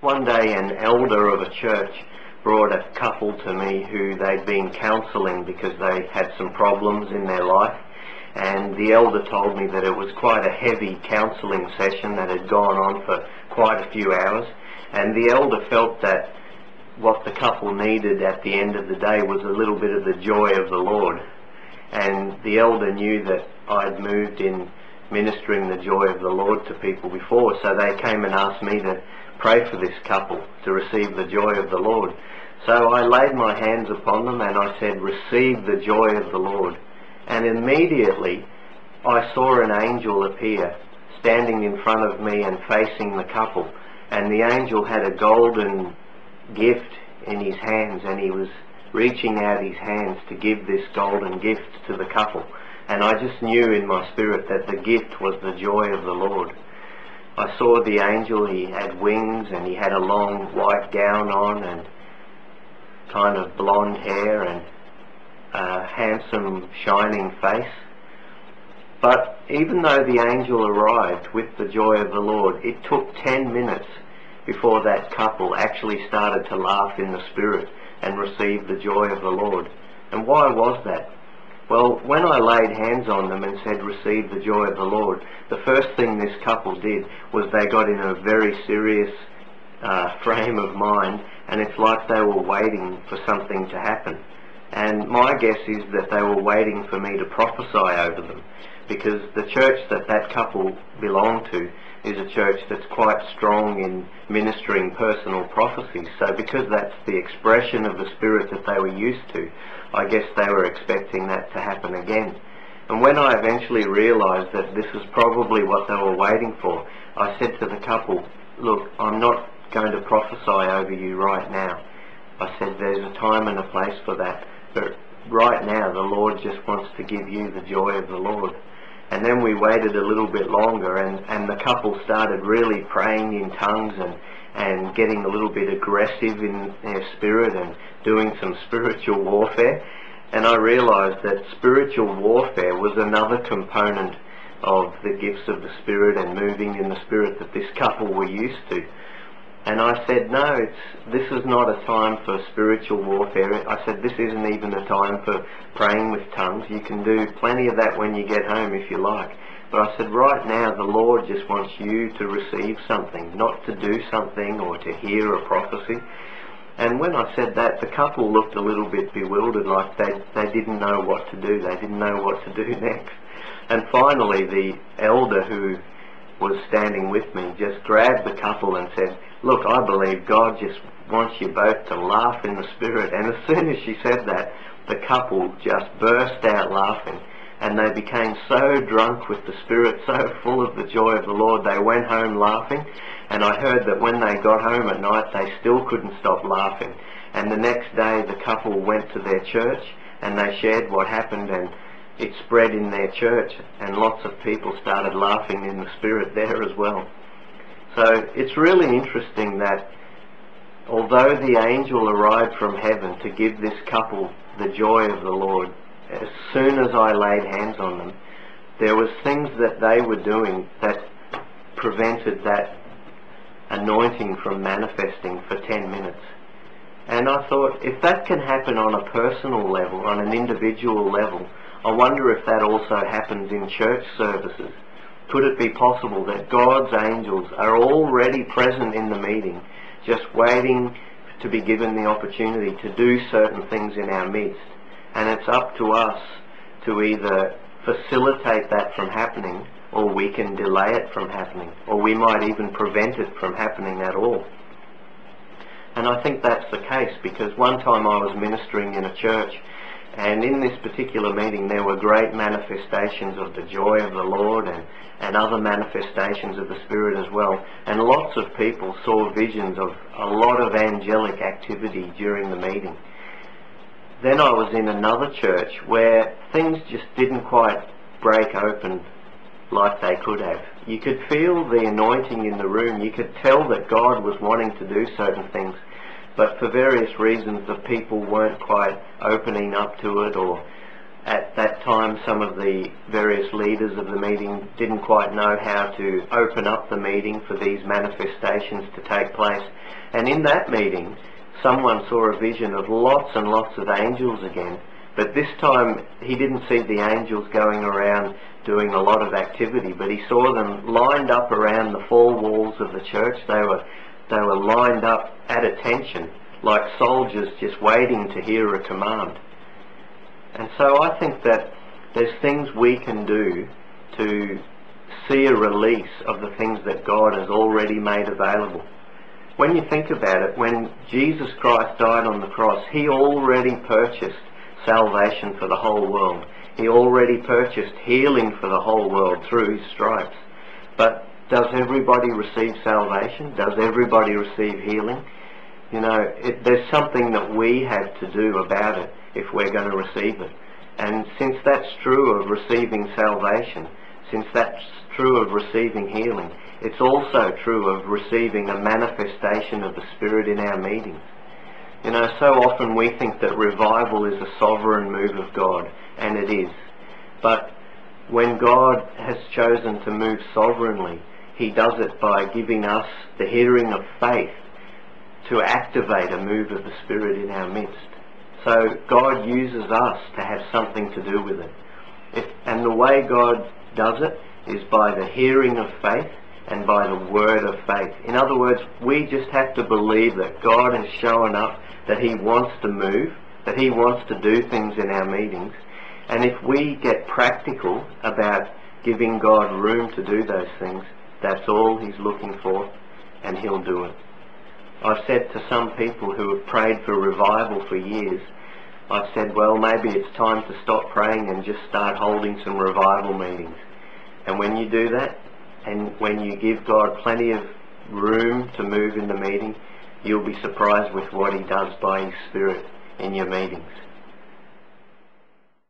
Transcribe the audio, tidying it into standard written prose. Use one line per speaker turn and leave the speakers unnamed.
One day an elder of a church brought a couple to me who they'd been counselling because they had some problems in their life, and the elder told me that it was quite a heavy counselling session that had gone on for quite a few hours, and the elder felt that what the couple needed at the end of the day was a little bit of the joy of the Lord. And the elder knew that I'd moved in ministering the joy of the Lord to people before, so they came and asked me to pray for this couple to receive the joy of the Lord. So I laid my hands upon them and I said, "Receive the joy of the Lord." And immediately I saw an angel appear, standing in front of me and facing the couple, and the angel had a golden gift in his hands, and he was reaching out his hands to give this golden gift to the couple. And I just knew in my spirit that the gift was the joy of the Lord. I saw the angel. He had wings and he had a long white gown on and kind of blonde hair and a handsome shining face. But even though the angel arrived with the joy of the Lord, it took 10 minutes before that couple actually started to laugh in the spirit and receive the joy of the Lord. And why was that? Well, when I laid hands on them and said, "Receive the joy of the Lord," the first thing this couple did was they got in a very serious frame of mind, and it's like they were waiting for something to happen. And my guess is that they were waiting for me to prophesy over them, because the church that that couple belonged to is a church that's quite strong in ministering personal prophecies. So because that's the expression of the Spirit that they were used to, I guess they were expecting that to happen again. And when I eventually realised that this was probably what they were waiting for, I said to the couple, "Look, I'm not going to prophesy over you right now." I said, "There's a time and a place for that, but right now the Lord just wants to give you the joy of the Lord." And then we waited a little bit longer, and the couple started really praying in tongues and getting a little bit aggressive in their spirit and doing some spiritual warfare. And I realised that spiritual warfare was another component of the gifts of the Spirit and moving in the Spirit that this couple were used to. And I said, "No, this is not a time for spiritual warfare." I said, "This isn't even a time for praying with tongues. You can do plenty of that when you get home if you like. But I said, right now the Lord just wants you to receive something, not to do something or to hear a prophecy." And when I said that, the couple looked a little bit bewildered, like they didn't know what to do. They didn't know what to do next. And finally the elder who was standing with me just grabbed the couple and said, "Look, I believe God just wants you both to laugh in the Spirit." And as soon as she said that, the couple just burst out laughing, and they became so drunk with the Spirit, so full of the joy of the Lord, they went home laughing. And I heard that when they got home at night, they still couldn't stop laughing. And the next day the couple went to their church and they shared what happened, and it spread in their church, and lots of people started laughing in the Spirit there as well. So it's really interesting that although the angel arrived from heaven to give this couple the joy of the Lord, as soon as I laid hands on them, there was things that they were doing that prevented that anointing from manifesting for 10 minutes. And I thought, if that can happen on a personal level, on an individual level, I wonder if that also happens in church services. Could it be possible that God's angels are already present in the meeting, just waiting to be given the opportunity to do certain things in our midst? And it's up to us to either facilitate that from happening, or we can delay it from happening, or we might even prevent it from happening at all. And I think that's the case, because one time I was ministering in a church, and in this particular meeting there were great manifestations of the joy of the Lord and other manifestations of the Spirit as well. And lots of people saw visions of a lot of angelic activity during the meeting. Then I was in another church where things just didn't quite break open like they could have. You could feel the anointing in the room. You could tell that God was wanting to do certain things, but for various reasons the people weren't quite opening up to it, or At that time, some of the various leaders of the meeting didn't quite know how to open up the meeting for these manifestations to take place. And in that meeting, someone saw a vision of lots and lots of angels again. But this time, he didn't see the angels going around doing a lot of activity, but he saw them lined up around the four walls of the church. They were lined up at attention, like soldiers just waiting to hear a command. And so I think that there's things we can do to see a release of the things that God has already made available. When you think about it, when Jesus Christ died on the cross, he already purchased salvation for the whole world. He already purchased healing for the whole world through his stripes. But does everybody receive salvation? Does everybody receive healing? You know, there's something that we have to do about it if we're going to receive it. And since that's true of receiving salvation, since that's true of receiving healing, it's also true of receiving a manifestation of the Spirit in our meetings. You know, so often we think that revival is a sovereign move of God, and it is. But when God has chosen to move sovereignly, he does it by giving us the hearing of faith to activate a move of the Spirit in our midst. So God uses us to have something to do with it. And the way God does it is by the hearing of faith and by the word of faith. In other words, we just have to believe that God has shown up, that he wants to move, that he wants to do things in our meetings. And if we get practical about giving God room to do those things, that's all he's looking for, and he'll do it. I've said to some people who have prayed for revival for years, I've said, well, maybe it's time to stop praying and just start holding some revival meetings. And when you do that, and when you give God plenty of room to move in the meeting, you'll be surprised with what he does by his Spirit in your meetings.